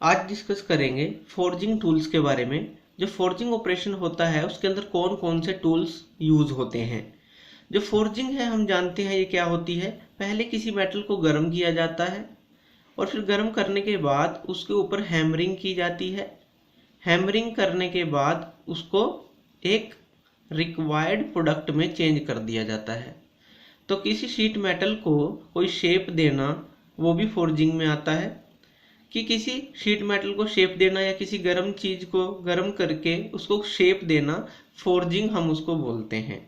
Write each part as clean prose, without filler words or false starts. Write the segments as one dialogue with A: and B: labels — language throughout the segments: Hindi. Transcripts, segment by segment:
A: आज डिस्कस करेंगे फोर्जिंग टूल्स के बारे में। जो फोर्जिंग ऑपरेशन होता है उसके अंदर कौन कौन से टूल्स यूज होते हैं। जो फोर्जिंग है हम जानते हैं ये क्या होती है। पहले किसी मेटल को गर्म किया जाता है और फिर गर्म करने के बाद उसके ऊपर हैमरिंग की जाती है। हैमरिंग करने के बाद उसको एक रिक्वायर्ड प्रोडक्ट में चेंज कर दिया जाता है। तो किसी शीट मेटल को कोई शेप देना वो भी फोर्जिंग में आता है। कि किसी शीट मेटल को शेप देना या किसी गर्म चीज को गर्म करके उसको शेप देना, फोर्जिंग हम उसको बोलते हैं।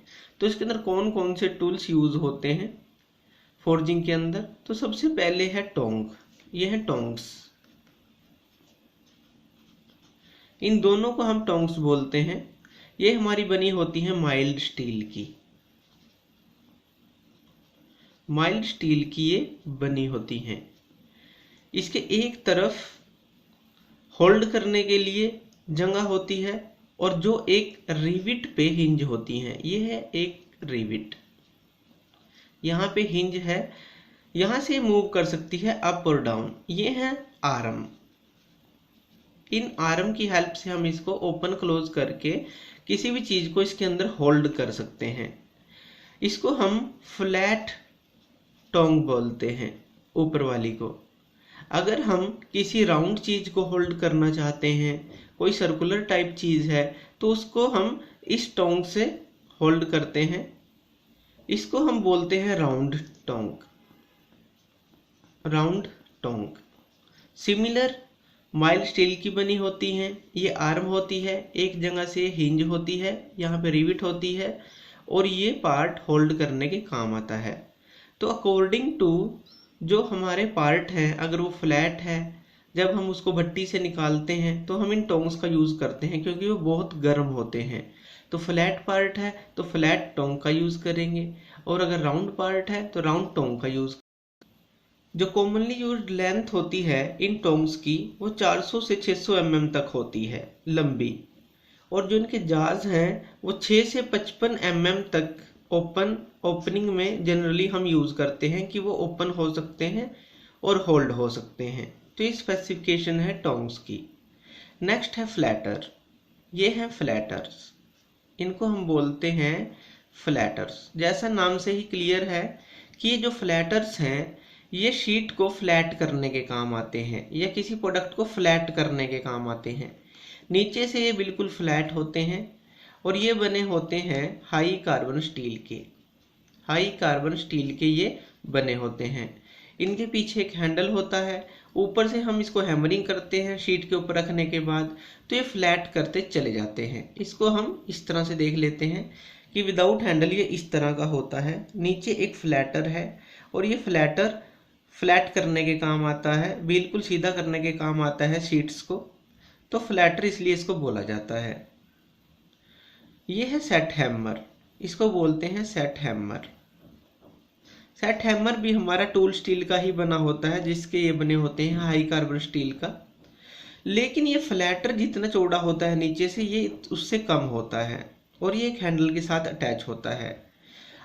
A: तो इसके अंदर कौन कौन से टूल्स यूज होते हैं फोर्जिंग के अंदर। तो सबसे पहले है टोंग। ये है टोंग्स। इन दोनों को हम टोंग्स बोलते हैं। ये हमारी बनी होती है माइल्ड स्टील की। माइल्ड स्टील की ये बनी होती हैं। इसके एक तरफ होल्ड करने के लिए जगह होती है और जो एक रिविट पे हिंज होती है। ये है एक रिविट, यहाँ पे हिंज है, यहाँ से मूव कर सकती है अप और डाउन। ये है आर्म। इन आर्म की हेल्प से हम इसको ओपन क्लोज करके किसी भी चीज को इसके अंदर होल्ड कर सकते हैं। इसको हम फ्लैट टोंग बोलते हैं, ऊपर वाली को। अगर हम किसी राउंड चीज को होल्ड करना चाहते हैं, कोई सर्कुलर टाइप चीज है, तो उसको हम इस टोंग से होल्ड करते हैं। इसको हम बोलते हैं round tong. Round tong similar mild steel की बनी होती हैं। ये आर्म होती है, एक जगह से हिंज होती है, यहाँ पे रिविट होती है और ये पार्ट होल्ड करने के काम आता है। तो अकॉर्डिंग टू जो हमारे पार्ट हैं, अगर वो फ्लैट है, जब हम उसको भट्टी से निकालते हैं तो हम इन टोंग्स का यूज़ करते हैं क्योंकि वो बहुत गर्म होते हैं। तो फ्लैट पार्ट है तो फ्लैट टोंग का यूज़ करेंगे और अगर राउंड पार्ट है तो राउंड टोंग का यूज़। जो कॉमनली यूज्ड लेंथ होती है इन टोंग्स की वो 400 से 600 mm तक होती है लंबी। और जो इनके जाज हैं वो 6 से 55 mm तक ओपनिंग में जनरली हम यूज़ करते हैं कि वो ओपन हो सकते हैं और होल्ड हो सकते हैं। तो ये स्पेसिफिकेशन है टोंग्स की। नेक्स्ट है फ्लैटर। ये हैं फ्लैटर्स। इनको हम बोलते हैं फ्लैटर्स। जैसा नाम से ही क्लियर है कि ये जो फ्लैटर्स हैं ये शीट को फ्लैट करने के काम आते हैं या किसी प्रोडक्ट को फ्लैट करने के काम आते हैं। नीचे से ये बिल्कुल फ्लैट होते हैं और ये बने होते हैं हाई कार्बन स्टील के। हाई कार्बन स्टील के ये बने होते हैं। इनके पीछे एक हैंडल होता है, ऊपर से हम इसको हैमरिंग करते हैं शीट के ऊपर रखने के बाद तो ये फ्लैट करते चले जाते हैं। इसको हम इस तरह से देख लेते हैं कि विदाउट हैंडल ये इस तरह का होता है। नीचे एक फ्लैटर है और ये फ्लैटर फ्लैट करने के काम आता है, बिल्कुल सीधा करने के काम आता है शीट्स को। तो फ्लैटर इसलिए इसको बोला जाता है। ये है सेट हैमर। इसको बोलते हैं सेट हैमर। सेट हैमर भी हमारा टूल स्टील का ही बना होता है, जिसके ये बने होते हैं हाई कार्बन स्टील का। लेकिन ये फ्लैटर जितना चौड़ा होता है नीचे से ये उससे कम होता है और ये एक हैंडल के साथ अटैच होता है।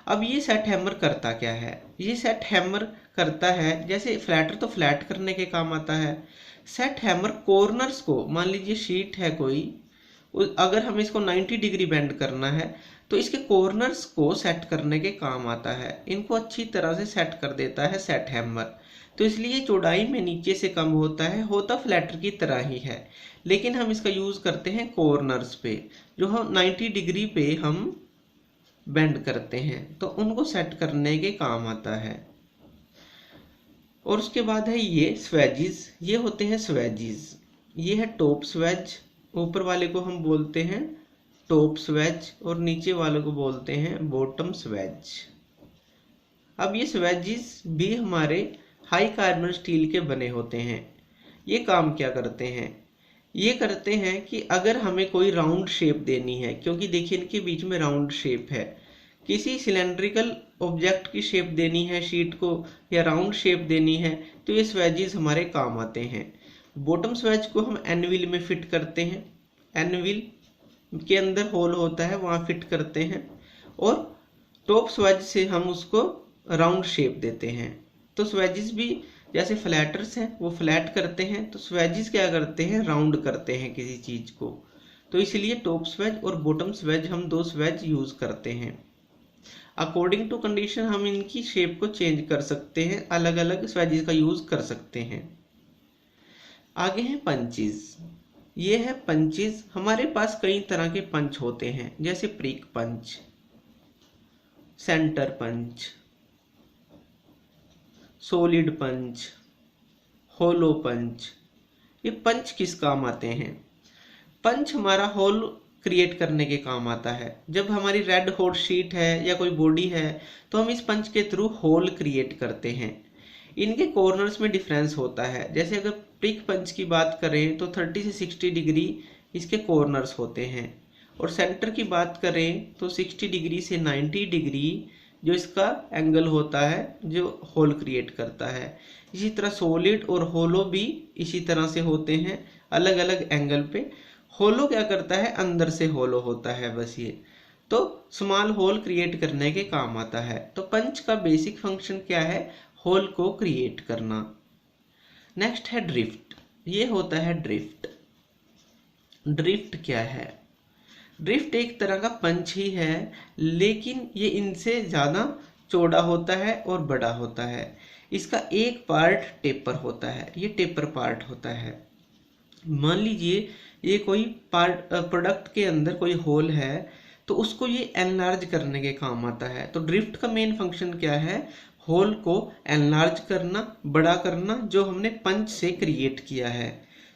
A: अब ये सेट हैमर करता क्या है। ये सेट हैमर करता है, जैसे फ्लैटर तो फ्लैट करने के काम आता है, सेट हैमर कॉर्नर्स को, मान लीजिए शीट है कोई, अगर हमें इसको 90 डिग्री बेंड करना है तो इसके कॉर्नर्स को सेट करने के काम आता है। इनको अच्छी तरह से सेट कर देता है सेट हैमर। तो इसलिए चौड़ाई में नीचे से कम होता है, होता फ्लैटर की तरह ही है, लेकिन हम इसका यूज करते हैं कॉर्नर्स पे, जो हम 90 डिग्री पे हम बेंड करते हैं तो उनको सेट करने के काम आता है। और उसके बाद है ये स्वेजिज। ये होते हैं स्वेजिज। ये है टॉप स्वेज। ऊपर वाले को हम बोलते हैं टॉप स्वेज और नीचे वाले को बोलते हैं बॉटम स्वेज। अब ये स्वेजिस भी हमारे हाई कार्बन स्टील के बने होते हैं। ये काम क्या करते हैं। ये करते हैं कि अगर हमें कोई राउंड शेप देनी है, क्योंकि देखिए इनके बीच में राउंड शेप है, किसी सिलेंड्रिकल ऑब्जेक्ट की शेप देनी है शीट को या राउंड शेप देनी है तो ये स्वेजिस हमारे काम आते हैं। बॉटम स्वेज को हम एनविल में फिट करते हैं। एनविल के अंदर होल होता है, वहाँ फिट करते हैं और टॉप स्वेज से हम उसको राउंड शेप देते हैं। तो स्वेजिस भी जैसे फ्लैटर्स हैं वो फ्लैट करते हैं, तो स्वेजेस क्या करते हैं, राउंड करते हैं किसी चीज़ को। तो इसलिए टॉप स्वेज और बॉटम स्वेज हम दो स्वेज यूज़ करते हैं। अकॉर्डिंग टू कंडीशन हम इनकी शेप को चेंज कर सकते हैं, अलग अलग स्वेजेस का यूज़ कर सकते हैं। आगे हैं पंचेस। ये है पंचेस। हमारे पास कई तरह के पंच होते हैं, जैसे प्रिक पंच, सेंटर पंच, सॉलिड पंच, होलो पंच। ये पंच किस काम आते हैं? पंच हमारा होल क्रिएट करने के काम आता है। जब हमारी रेड हॉट शीट है या कोई बॉडी है तो हम इस पंच के थ्रू होल क्रिएट करते हैं। इनके कॉर्नर्स में डिफरेंस होता है। जैसे अगर प्रिक पंच की बात करें तो 30 से 60 डिग्री इसके कॉर्नर्स होते हैं, और सेंटर की बात करें तो 60 डिग्री से 90 डिग्री जो इसका एंगल होता है जो होल क्रिएट करता है। इसी तरह सॉलिड और होलो भी इसी तरह से होते हैं, अलग अलग एंगल पे। होलो क्या करता है, अंदर से होलो होता है बस ये, तो स्मॉल होल क्रिएट करने के काम आता है। तो पंच का बेसिक फंक्शन क्या है, होल को क्रिएट करना। नेक्स्ट है ड्रिफ्ट। ये होता है ड्रिफ्ट। ड्रिफ्ट क्या है? ड्रिफ्ट एक तरह का पंच ही है, लेकिन ये इनसे ज़्यादा चौड़ा होता है और बड़ा होता है। इसका एक पार्ट टेपर होता है, ये टेपर पार्ट होता है। मान लीजिए ये कोई पार्ट प्रोडक्ट के अंदर कोई होल है तो उसको ये एनलार्ज करने के काम आता है। तो ड्रिफ्ट का मेन फंक्शन क्या है, होल को एनलार्ज करना, बड़ा करना, जो हमने पंच से क्रिएट किया है।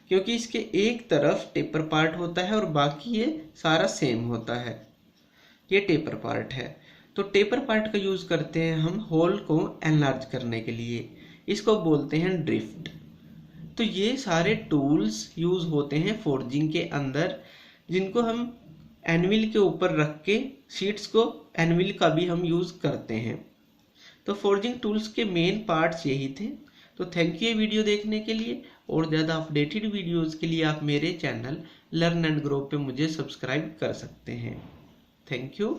A: क्योंकि इसके एक तरफ टेपर पार्ट होता है और बाकी ये सारा सेम होता है। ये टेपर पार्ट है, तो टेपर पार्ट का यूज़ करते हैं हम होल को एनलार्ज करने के लिए। इसको बोलते हैं ड्रिफ्ट। तो ये सारे टूल्स यूज़ होते हैं फोर्जिंग के अंदर, जिनको हम एनविल के ऊपर रख के शीट्स को, एनविल का भी हम यूज़ करते हैं। तो फोर्जिंग टूल्स के मेन पार्ट्स यही थे। तो थैंक यू ये वीडियो देखने के लिए, और ज़्यादा अपडेटेड वीडियोस के लिए आप मेरे चैनल लर्न एंड ग्रो पे मुझे सब्सक्राइब कर सकते हैं। Thank you.